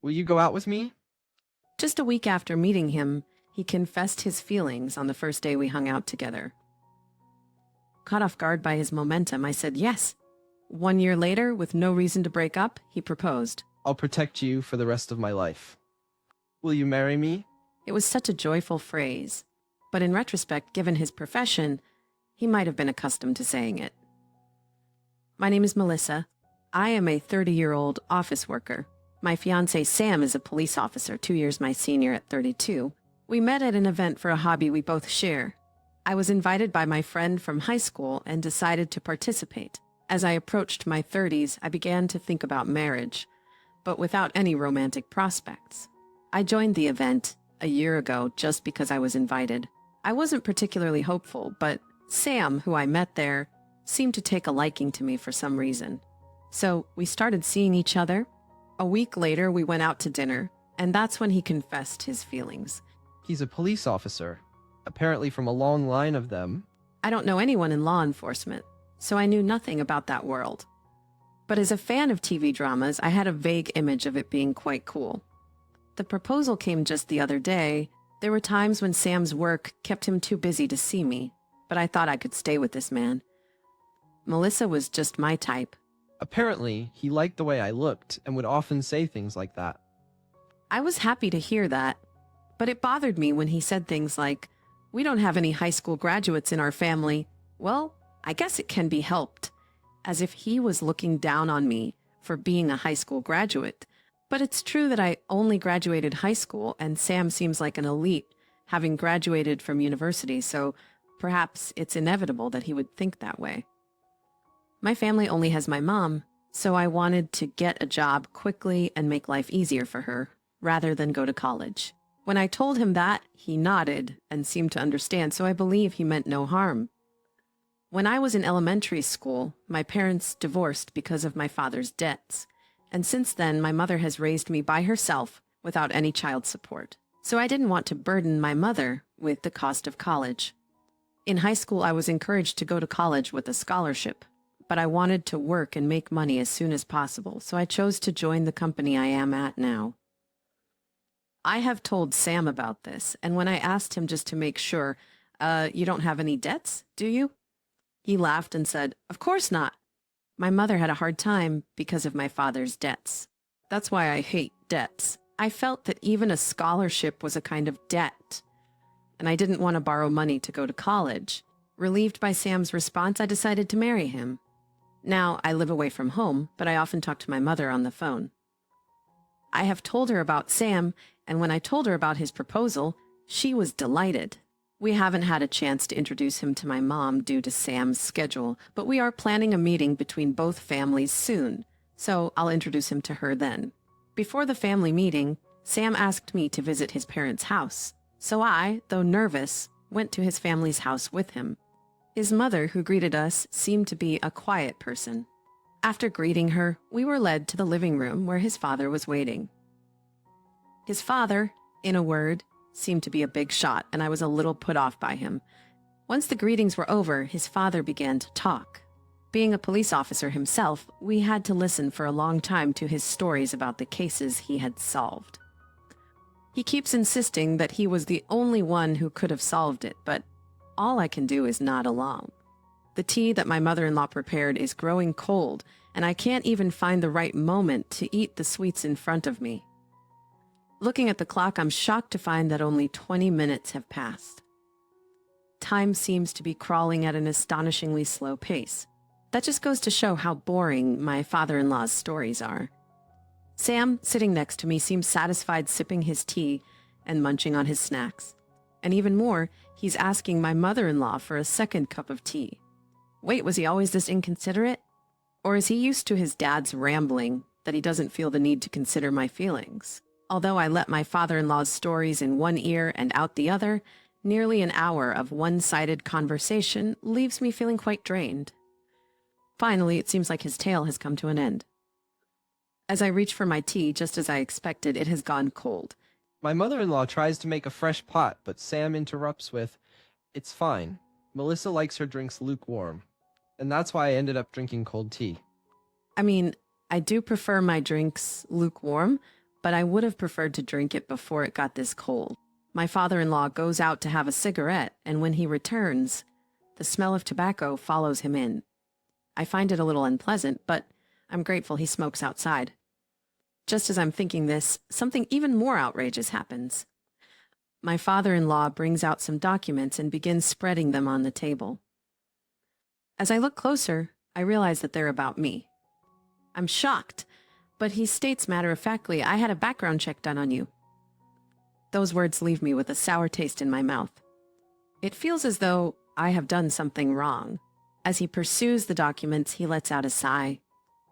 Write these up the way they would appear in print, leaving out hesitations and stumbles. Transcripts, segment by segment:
Will you go out with me? Just a week after meeting him, he confessed his feelings on the first day we hung out together. Caught off guard by his momentum, I said yes. 1 year later, with no reason to break up, he proposed. I'll protect you for the rest of my life. Will you marry me? It was such a joyful phrase, but in retrospect, given his profession, he might have been accustomed to saying it. My name is Melissa. I am a 30-year-old office worker. My fiance Sam is a police officer, 2 years my senior at 32. We met at an event for a hobby we both share. I was invited by my friend from high school and decided to participate. As I approached my 30s, I began to think about marriage, but without any romantic prospects. I joined the event a year ago just because I was invited. I wasn't particularly hopeful, but Sam, who I met there, seemed to take a liking to me for some reason. So we started seeing each other. A week later, we went out to dinner, and that's when he confessed his feelings. He's a police officer, apparently from a long line of them. I don't know anyone in law enforcement, so I knew nothing about that world. But as a fan of TV dramas, I had a vague image of it being quite cool. The proposal came just the other day. There were times when Sam's work kept him too busy to see me, but I thought I could stay with this man. Melissa was just my type. Apparently, he liked the way I looked and would often say things like that. I was happy to hear that, but it bothered me when he said things like, "We don't have any high school graduates in our family." Well, I guess it can be helped, as if he was looking down on me for being a high school graduate. But it's true that I only graduated high school, and Sam seems like an elite, having graduated from university, so perhaps it's inevitable that he would think that way. My family only has my mom, so I wanted to get a job quickly and make life easier for her, rather than go to college. When I told him that, he nodded and seemed to understand, so I believe he meant no harm. When I was in elementary school, my parents divorced because of my father's debts, and since then my mother has raised me by herself without any child support. So I didn't want to burden my mother with the cost of college. In high school, I was encouraged to go to college with a scholarship, but I wanted to work and make money as soon as possible, so I chose to join the company I am at now. I have told Sam about this, and when I asked him just to make sure, "You don't have any debts, do you?" He laughed and said, "Of course not. My mother had a hard time because of my father's debts. That's why I hate debts. I felt that even a scholarship was a kind of debt, and I didn't want to borrow money to go to college." Relieved by Sam's response, I decided to marry him. Now, I live away from home, but I often talk to my mother on the phone. I have told her about Sam, and when I told her about his proposal, she was delighted. We haven't had a chance to introduce him to my mom due to Sam's schedule, but we are planning a meeting between both families soon, so I'll introduce him to her then. Before the family meeting, Sam asked me to visit his parents' house, so I, though nervous, went to his family's house with him. His mother, who greeted us, seemed to be a quiet person. After greeting her, we were led to the living room where his father was waiting. His father, in a word, seemed to be a big shot, and I was a little put off by him. Once the greetings were over, his father began to talk. Being a police officer himself, we had to listen for a long time to his stories about the cases he had solved. He keeps insisting that he was the only one who could have solved it, but all I can do is nod along. The tea that my mother-in-law prepared is growing cold, and I can't even find the right moment to eat the sweets in front of me. Looking at the clock, I'm shocked to find that only 20 minutes have passed. Time seems to be crawling at an astonishingly slow pace. That just goes to show how boring my father-in-law's stories are. Sam, sitting next to me, seems satisfied sipping his tea and munching on his snacks. And even more, he's asking my mother-in-law for a second cup of tea. Wait, was he always this inconsiderate? Or is he used to his dad's rambling that he doesn't feel the need to consider my feelings? Although I let my father-in-law's stories in one ear and out the other, nearly an hour of one-sided conversation leaves me feeling quite drained. Finally, it seems like his tale has come to an end. As I reach for my tea, just as I expected, it has gone cold. My mother-in-law tries to make a fresh pot, but Sam interrupts with, "It's fine. Melissa likes her drinks lukewarm." And that's why I ended up drinking cold tea. I mean, I do prefer my drinks lukewarm, but I would have preferred to drink it before it got this cold. My father-in-law goes out to have a cigarette, and when he returns, the smell of tobacco follows him in. I find it a little unpleasant, but I'm grateful he smokes outside. Just as I'm thinking this, something even more outrageous happens. My father-in-law brings out some documents and begins spreading them on the table. As I look closer, I realize that they're about me. I'm shocked, but he states matter-of-factly, "I had a background check done on you." Those words leave me with a sour taste in my mouth. It feels as though I have done something wrong. As he pursues the documents, he lets out a sigh.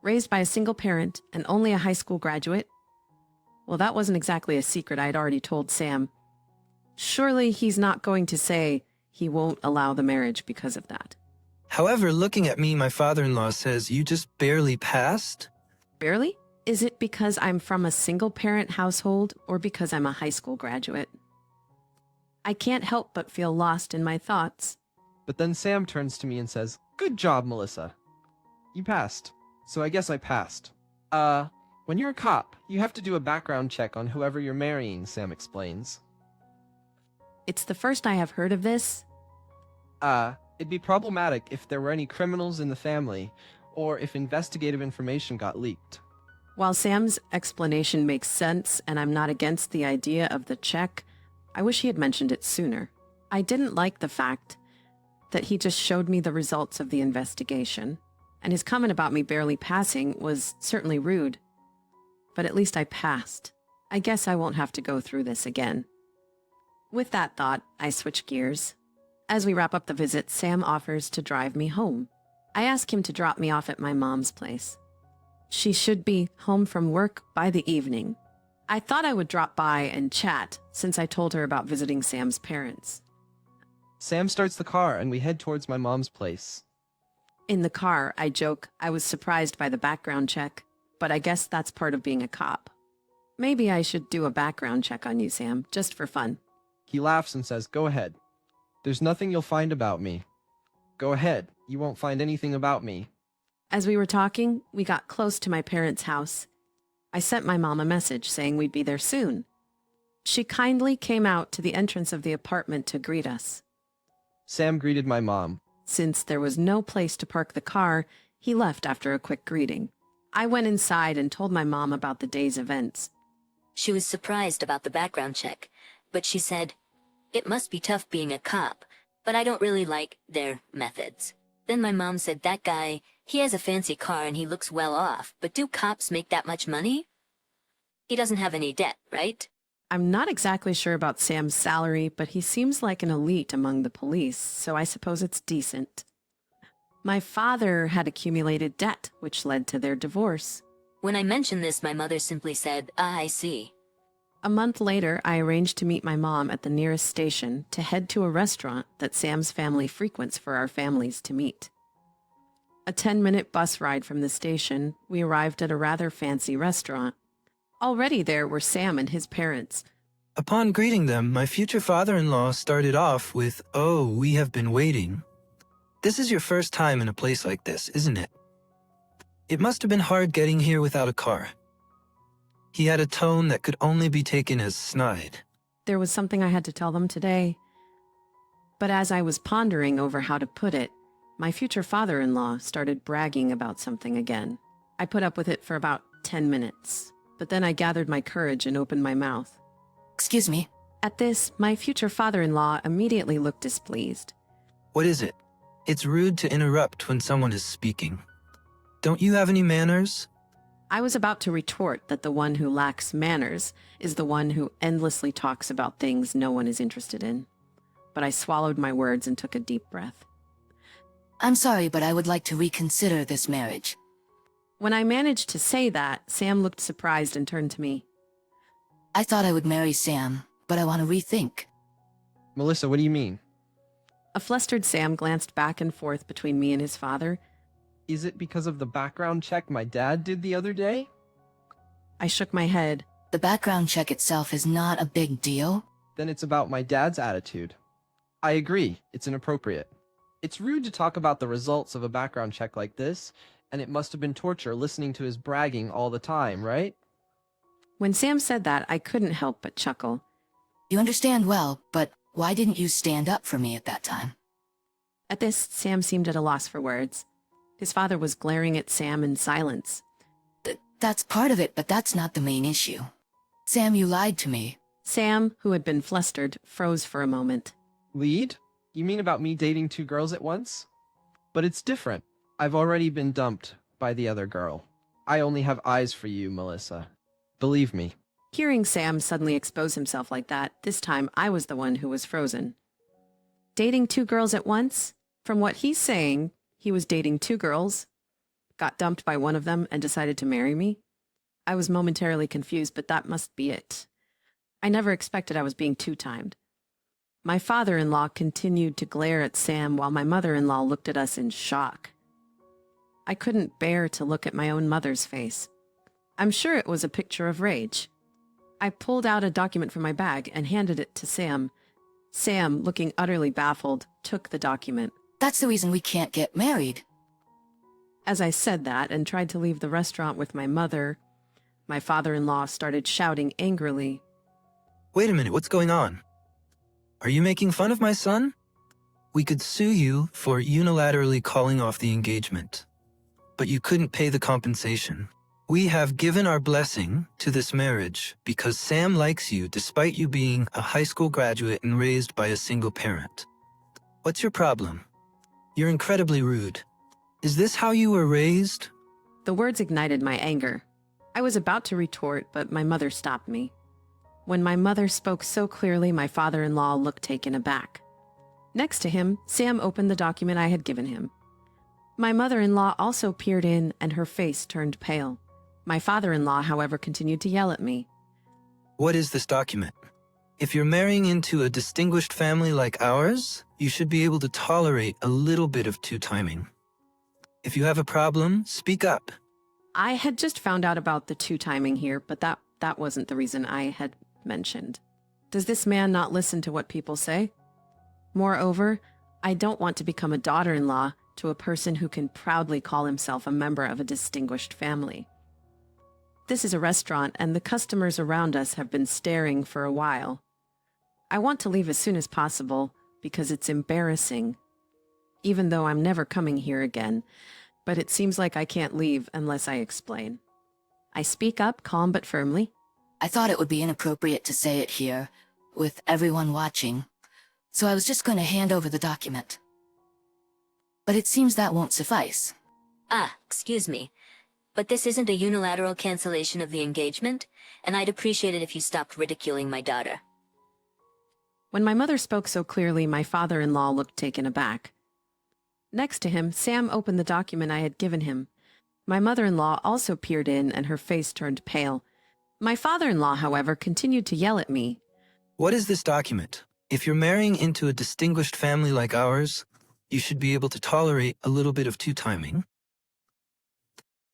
Raised by a single parent and only a high school graduate? Well, that wasn't exactly a secret I had already told Sam. Surely he's not going to say he won't allow the marriage because of that. However, looking at me, my father-in-law says you just barely passed? Barely? Is it because I'm from a single-parent household or because I'm a high school graduate? I can't help but feel lost in my thoughts. But then Sam turns to me and says, "Good job, Melissa. You passed. So I guess I passed." When you're a cop, you have to do a background check on whoever you're marrying," Sam explains. It's the first I have heard of this. It'd be problematic if there were any criminals in the family, or if investigative information got leaked. While Sam's explanation makes sense and I'm not against the idea of the check, I wish he had mentioned it sooner. I didn't like the fact that he just showed me the results of the investigation, and his comment about me barely passing was certainly rude. But at least I passed. I guess I won't have to go through this again. With that thought, I switch gears. As we wrap up the visit, Sam offers to drive me home. I ask him to drop me off at my mom's place. She should be home from work by the evening. I thought I would drop by and chat since I told her about visiting Sam's parents. Sam starts the car and we head towards my mom's place. In the car, I joke I was surprised by the background check, but I guess that's part of being a cop. Maybe I should do a background check on you, Sam, just for fun. He laughs and says, "Go ahead. There's nothing you'll find about me. Go ahead. You won't find anything about me." As we were talking, we got close to my parents' house. I sent my mom a message saying we'd be there soon. She kindly came out to the entrance of the apartment to greet us. Sam greeted my mom. Since there was no place to park the car, he left after a quick greeting. I went inside and told my mom about the day's events. She was surprised about the background check, but she said, "It must be tough being a cop, but I don't really like their methods." Then my mom said, "That guy, he has a fancy car and he looks well off, but do cops make that much money? He doesn't have any debt, right?" I'm not exactly sure about Sam's salary, but he seems like an elite among the police, so I suppose it's decent. My father had accumulated debt, which led to their divorce. When I mentioned this, my mother simply said, "Ah, I see." A month later, I arranged to meet my mom at the nearest station to head to a restaurant that Sam's family frequents for our families to meet. A 10-minute bus ride from the station, we arrived at a rather fancy restaurant. Already there were Sam and his parents. Upon greeting them, my future father-in-law started off with, "Oh, we have been waiting." This is your first time in a place like this, isn't it? It must have been hard getting here without a car. He had a tone that could only be taken as snide. There was something I had to tell them today. But as I was pondering over how to put it, my future father-in-law started bragging about something again. I put up with it for about 10 minutes, but then I gathered my courage and opened my mouth. Excuse me. At this, my future father-in-law immediately looked displeased. What is it? It's rude to interrupt when someone is speaking. Don't you have any manners? I was about to retort that the one who lacks manners is the one who endlessly talks about things no one is interested in. But I swallowed my words and took a deep breath. I'm sorry, but I would like to reconsider this marriage. When I managed to say that, Sam looked surprised and turned to me. I thought I would marry Sam, but I want to rethink. "Melissa, what do you mean?" A flustered Sam glanced back and forth between me and his father. "Is it because of the background check my dad did the other day?" I shook my head. The background check itself is not a big deal. "Then it's about my dad's attitude." "I agree, it's inappropriate. It's rude to talk about the results of a background check like this, and it must have been torture listening to his bragging all the time, right?" When Sam said that, I couldn't help but chuckle. You understand well, but why didn't you stand up for me at that time? At this, Sam seemed at a loss for words. His father was glaring at Sam in silence. That's part of it, but that's not the main issue. Sam, you lied to me. Sam, who had been flustered, froze for a moment. Lead? You mean about me dating 2 girls at once? But it's different. I've already been dumped by the other girl. I only have eyes for you, Melissa. Believe me. Hearing Sam suddenly expose himself like that, this time I was the one who was frozen. Dating 2 girls at once? From what he's saying, he was dating 2 girls, got dumped by one of them, and decided to marry me? I was momentarily confused, but that must be it. I never expected I was being 2-timed. My father-in-law continued to glare at Sam while my mother-in-law looked at us in shock. I couldn't bear to look at my own mother's face. I'm sure it was a picture of rage. I pulled out a document from my bag and handed it to Sam. Sam, looking utterly baffled, took the document. That's the reason we can't get married. As I said that and tried to leave the restaurant with my mother, my father-in-law started shouting angrily. Wait a minute, what's going on? Are you making fun of my son? We could sue you for unilaterally calling off the engagement, but you couldn't pay the compensation. We have given our blessing to this marriage because Sam likes you despite you being a high school graduate and raised by a single parent. What's your problem? You're incredibly rude. Is this how you were raised? The words ignited my anger. I was about to retort, but my mother stopped me. When my mother spoke so clearly, my father-in-law looked taken aback. Next to him, Sam opened the document I had given him. My mother-in-law also peered in, and her face turned pale. My father-in-law, however, continued to yell at me. What is this document? If you're marrying into a distinguished family like ours, you should be able to tolerate a little bit of 2-timing. If you have a problem, speak up. I had just found out about the 2-timing here, but that wasn't the reason I had mentioned. Does this man not listen to what people say? Moreover, I don't want to become a daughter-in-law to a person who can proudly call himself a member of a distinguished family. This is a restaurant, and the customers around us have been staring for a while. I want to leave as soon as possible because it's embarrassing, even though I'm never coming here again, but it seems like I can't leave unless I explain. I speak up, calm but firmly. I thought it would be inappropriate to say it here, with everyone watching, so I was just going to hand over the document. But it seems that won't suffice. Excuse me. But this isn't a unilateral cancellation of the engagement, and I'd appreciate it if you stopped ridiculing my daughter. When my mother spoke so clearly, my father-in-law looked taken aback. Next to him, Sam opened the document I had given him. My mother-in-law also peered in, and her face turned pale. My father-in-law, however, continued to yell at me. What is this document? If you're marrying into a distinguished family like ours, you should be able to tolerate a little bit of 2-timing.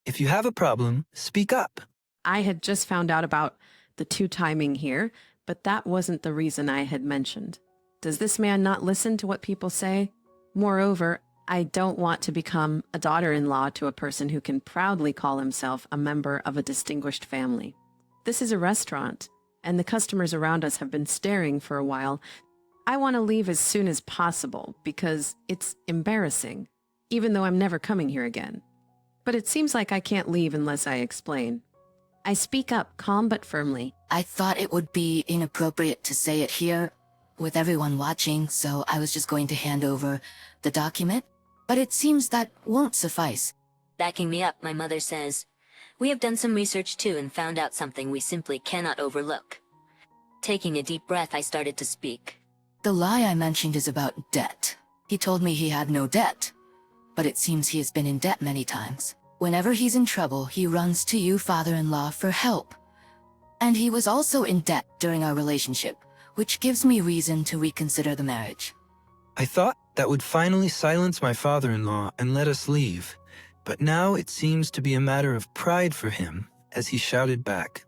If you have a problem, speak up. I had just found out about the 2-timing here, but that wasn't the reason I had mentioned. Does this man not listen to what people say? Moreover, I don't want to become a daughter-in-law to a person who can proudly call himself a member of a distinguished family. This is a restaurant, and the customers around us have been staring for a while. I want to leave as soon as possible because it's embarrassing, even though I'm never coming here again. But it seems like I can't leave unless I explain. I speak up, calm but firmly. I thought it would be inappropriate to say it here, with everyone watching, so I was just going to hand over the document. But it seems that won't suffice. Backing me up, my mother says, "We have done some research too and found out something we simply cannot overlook." Taking a deep breath, I started to speak. The lie I mentioned is about debt. He told me he had no debt, but it seems he has been in debt many times. Whenever he's in trouble, he runs to you, father-in-law, for help. And he was also in debt during our relationship, which gives me reason to reconsider the marriage. I thought that would finally silence my father-in-law and let us leave, but now it seems to be a matter of pride for him, as he shouted back.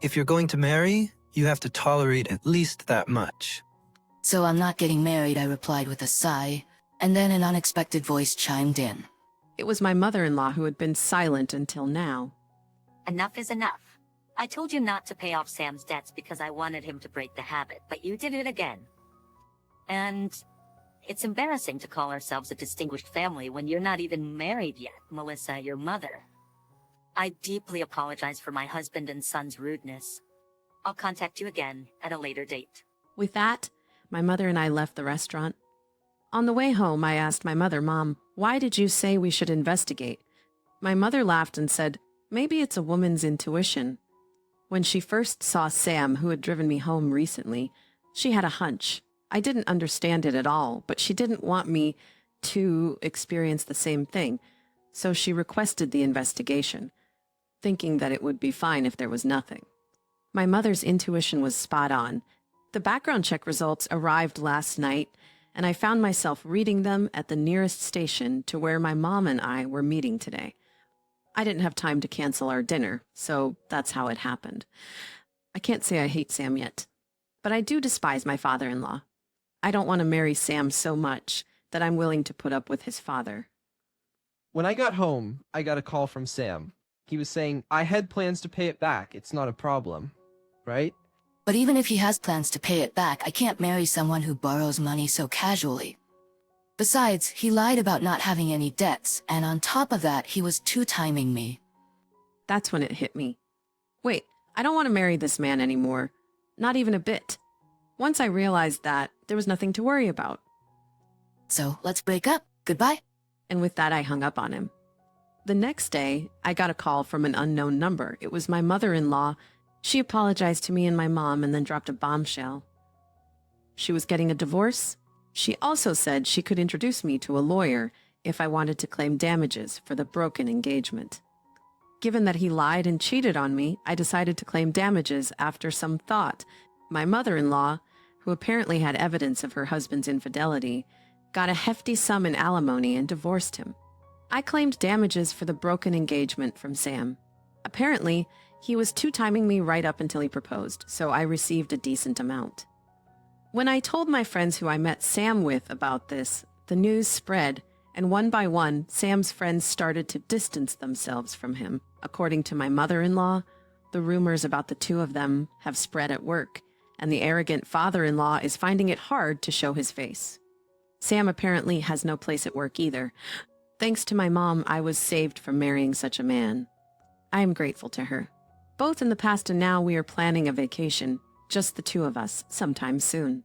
If you're going to marry, you have to tolerate at least that much. So I'm not getting married, I replied with a sigh, and then an unexpected voice chimed in. It was my mother-in-law who had been silent until now. Enough is enough. I told you not to pay off Sam's debts because I wanted him to break the habit, but you did it again. And it's embarrassing to call ourselves a distinguished family when you're not even married yet, Melissa, your mother. I deeply apologize for my husband and son's rudeness. I'll contact you again at a later date. With that, my mother and I left the restaurant. On the way home, I asked my mother, "Mom, why did you say we should investigate?" My mother laughed and said, "Maybe it's a woman's intuition." When she first saw Sam, who had driven me home recently, she had a hunch. I didn't understand it at all, but she didn't want me to experience the same thing, so she requested the investigation, thinking that it would be fine if there was nothing. My mother's intuition was spot on. The background check results arrived last night, and I found myself reading them at the nearest station to where my mom and I were meeting today. I didn't have time to cancel our dinner, so that's how it happened. I can't say I hate Sam yet, but I do despise my father-in-law. I don't want to marry Sam so much that I'm willing to put up with his father. When I got home, I got a call from Sam. He was saying, I had plans to pay it back. It's not a problem. Right? But even if he has plans to pay it back, I can't marry someone who borrows money so casually. Besides, he lied about not having any debts, and on top of that, he was two-timing me. That's when it hit me. Wait, I don't want to marry this man anymore. Not even a bit. Once I realized that, there was nothing to worry about. So, let's break up. Goodbye. And with that, I hung up on him. The next day, I got a call from an unknown number. It was my mother-in-law. She apologized to me and my mom and then dropped a bombshell. She was getting a divorce. She also said she could introduce me to a lawyer if I wanted to claim damages for the broken engagement. Given that he lied and cheated on me, I decided to claim damages after some thought. My mother-in-law, who apparently had evidence of her husband's infidelity, got a hefty sum in alimony and divorced him. I claimed damages for the broken engagement from Sam. Apparently, he was two-timing me right up until he proposed, so I received a decent amount. When I told my friends who I met Sam with about this, the news spread, and one by one, Sam's friends started to distance themselves from him. According to my mother-in-law, the rumors about the two of them have spread at work, and the arrogant father-in-law is finding it hard to show his face. Sam apparently has no place at work either. Thanks to my mom, I was saved from marrying such a man. I am grateful to her. Both in the past and now, we are planning a vacation, just the two of us, sometime soon.